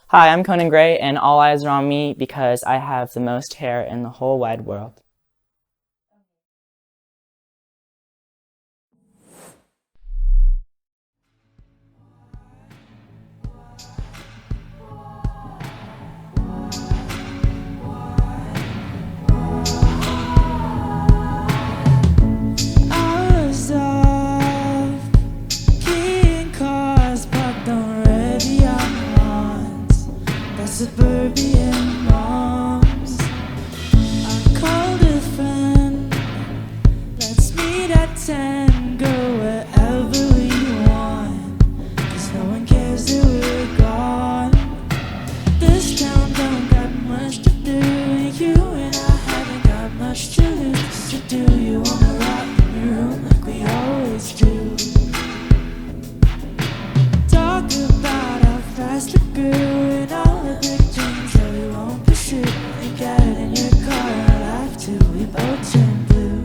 Hi, I'm Conan Gray, and all eyes are on me because I have the most hair in the whole wide world. Hours of keying cars parked on red beyond lawns. That's suburban moms. I called a friend. Let's meet at 10. Go wherever we want. 'Cause no one cares that we're gone. This town don't got much to do. You and I haven't got much to lose. So do you wanna rock in your room like we always do? Talk about how fast we grew and all the big dreams that we won't pursue. You get in your car and laugh till we both turn blue.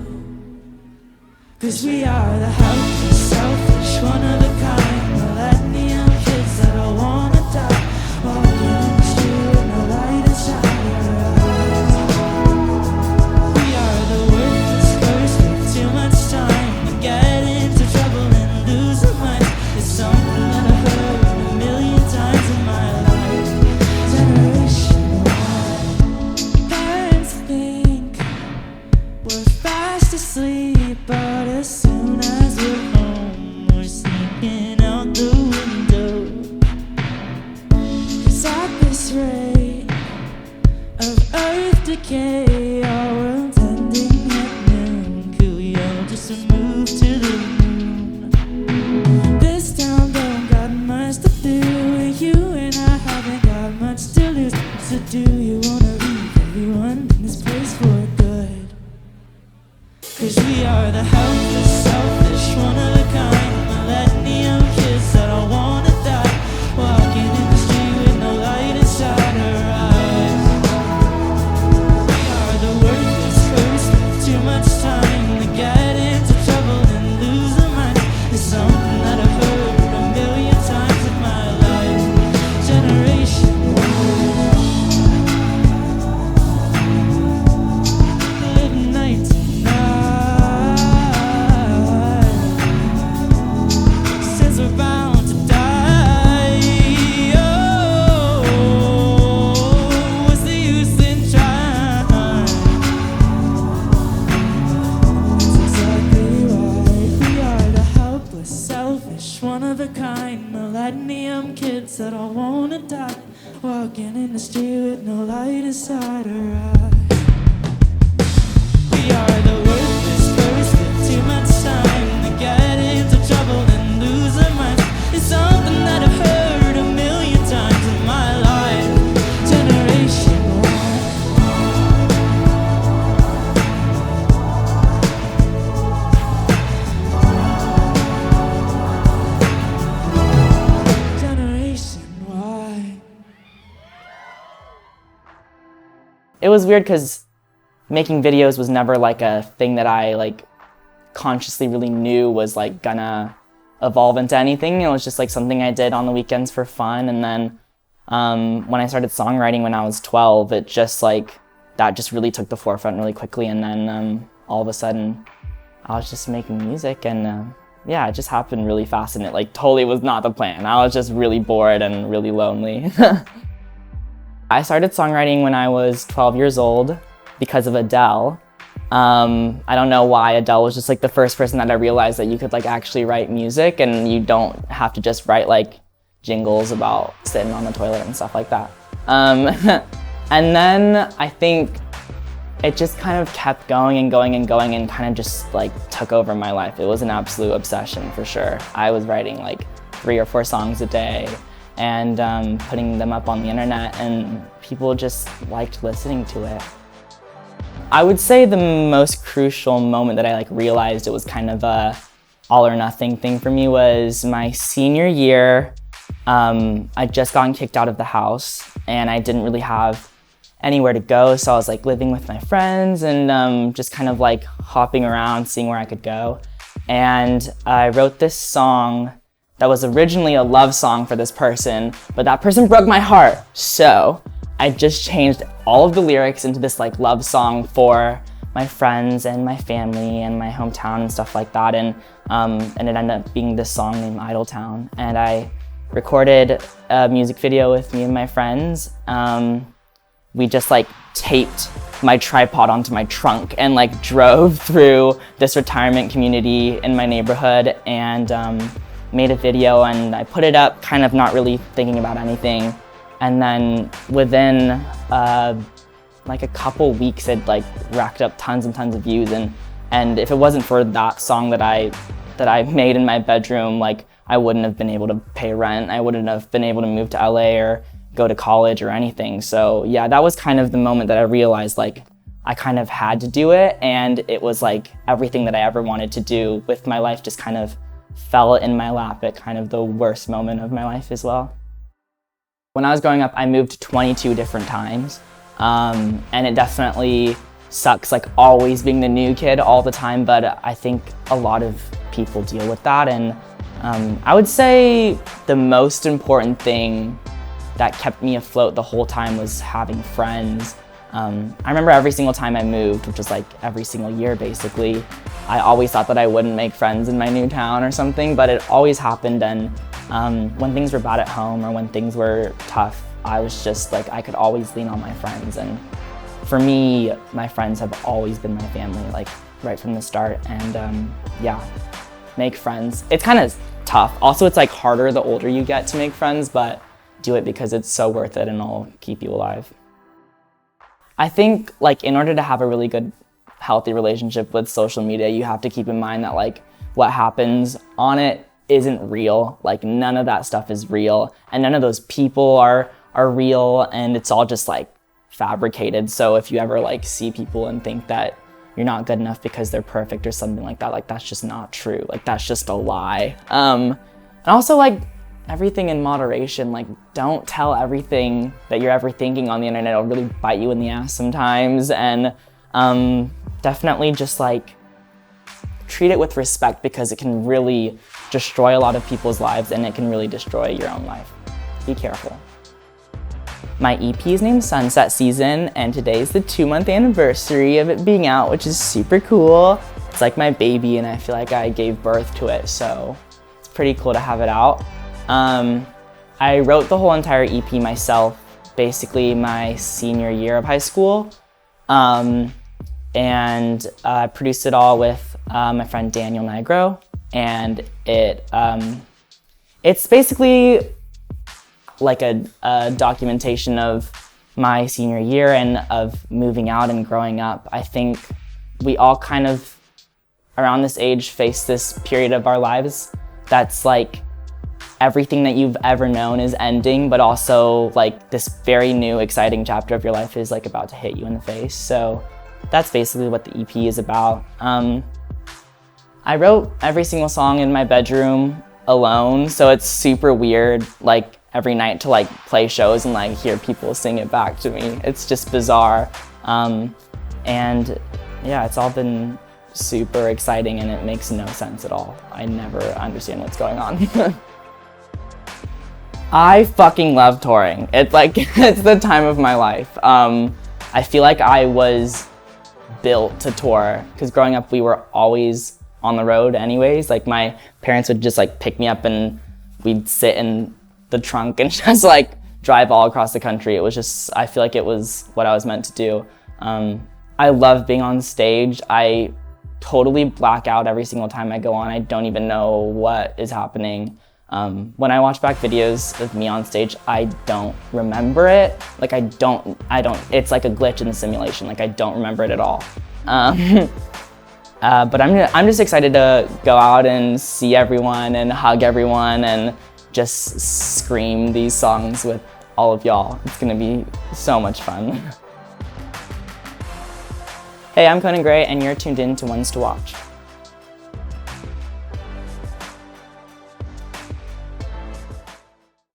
'Cause we are the helpless, selfish, one of a kind millennium kids that all wanna die. Walking in the street with no light inside our eyes. We are the worthless first with too much time to get into trouble and lose our minds. It's something that I've heard a million times in my life. Generation Y. Parents think we're fast asleep, but as soon as we're home, we're sneaking out the window. 'Cause at this rate of earth decay, our world's ending at noon. Could we all just move to the moon? This town don't got much to do. You and I haven't got much to lose. So do you wanna leave everyone in this place for good? 'Cause we are the helpless, selfish, one of a kind millennium kids that all wanna die. Walking in the street with no light inside our eyes. We are the worthless first with too much time to get into trouble and lose our mind. It's something that I've heard a million times in my life. Generation live night to night. Says we're bound to die. Oh, what's the use in trying? That's exactly right. We are the helpless, selfish, one of a kind millennium kids that all wanna die. Walking in the street with no light inside our eyes. We are the worthless first with too much time to get into trouble and lose our minds. It's something that I've heard a million times in my life. Generation Y. Generation Y. It was weird because making videos was never like a thing that I consciously really knew was gonna evolve into anything. It was just something I did on the weekends for fun. And then when I started songwriting when I was 12, it just that just really took the forefront really quickly. And then all of a sudden I was just making music, and yeah, it just happened really fast, and it totally was not the plan. I was just really bored and really lonely. I started songwriting when I was 12 years old because of Adele. I don't know why. Adele was just the first person that I realized that you could actually write music, and you don't have to just write jingles about sitting on the toilet and stuff like that. And then I think it just kind of kept going and going and going, and kind of just took over my life. It was an absolute obsession for sure. I was writing 3 or 4 songs a day and putting them up on the internet, and people just liked listening to it. I would say the most crucial moment that I realized it was kind of a all or nothing thing for me was my senior year. I'd just gotten kicked out of the house, and I didn't really have anywhere to go, so I was living with my friends and just kind of hopping around, seeing where I could go. And I wrote this song that was originally a love song for this person, but that person broke my heart. So I just changed all of the lyrics into this like love song for my friends and my family and my hometown and stuff like that. And it ended up being this song named Idle Town. And I recorded a music video with me and my friends. We just like taped my tripod onto my trunk and like drove through this retirement community in my neighborhood and made a video, and I put it up kind of not really thinking about anything. And then within like a couple weeks, it like racked up tons and tons of views. And if it wasn't for that song that I made in my bedroom, like I wouldn't have been able to pay rent. I wouldn't have been able to move to LA or go to college or anything. So yeah, that was kind of the moment that I realized like I kind of had to do it, and it was like everything that I ever wanted to do with my life just kind of fell in my lap at kind of the worst moment of my life as well. When I was growing up, I moved 22 different times, and it definitely sucks like always being the new kid all the time, but I think a lot of people deal with that. And I would say the most important thing that kept me afloat the whole time was having friends. I remember every single time I moved, which was like every single year basically, I always thought that I wouldn't make friends in my new town or something, but it always happened. And when things were bad at home or when things were tough, I was just like, I could always lean on my friends. And for me, my friends have always been my family, like right from the start. And yeah, make friends. It's kind of tough. Also, it's like harder the older you get to make friends, but do it because it's so worth it and it'll keep you alive. I think like in order to have a really good, healthy relationship with social media, you have to keep in mind that like what happens on it isn't real. Like none of that stuff is real, and none of those people are real, and it's all just like fabricated. So if you ever like see people and think that you're not good enough because they're perfect or something like that, like that's just not true. Like that's just a lie. And also like everything in moderation. Like don't tell everything that you're ever thinking on the internet. It'll really bite you in the ass sometimes. And definitely just like treat it with respect, because it can really destroy a lot of people's lives, and it can really destroy your own life. Be careful. My EP is named Sunset Season, and today's the 2-month anniversary of it being out, which is super cool. It's like my baby, and I feel like I gave birth to it, so it's pretty cool to have it out. I wrote the whole entire EP myself, basically my senior year of high school, and I produced it all with my friend Daniel Nigro, and it's basically like a documentation of my senior year and of moving out and growing up. I think we all kind of around this age face this period of our lives that's like everything that you've ever known is ending, but also like this very new exciting chapter of your life is like about to hit you in the face. So that's basically what the EP is about. I wrote every single song in my bedroom alone, so it's super weird like every night to like play shows and like hear people sing it back to me. It's just bizarre. And yeah, it's all been super exciting, and it makes no sense at all. I never understand what's going on. I fucking love touring. It's like, it's the time of my life. I feel like I was built to tour, because growing up we were always on the road anyways. Like my parents would just like pick me up and we'd sit in the trunk and just like drive all across the country. It was just, I feel like it was what I was meant to do. I love being on stage. I totally black out every single time I go on. I don't even know what is happening. When I watch back videos of me on stage, I don't remember it. Like I don't, it's like a glitch in the simulation. Like I don't remember it at all. But I'm just excited to go out and see everyone and hug everyone and just scream these songs with all of y'all. It's gonna be so much fun. Hey, I'm Conan Gray, and you're tuned in to Ones to Watch.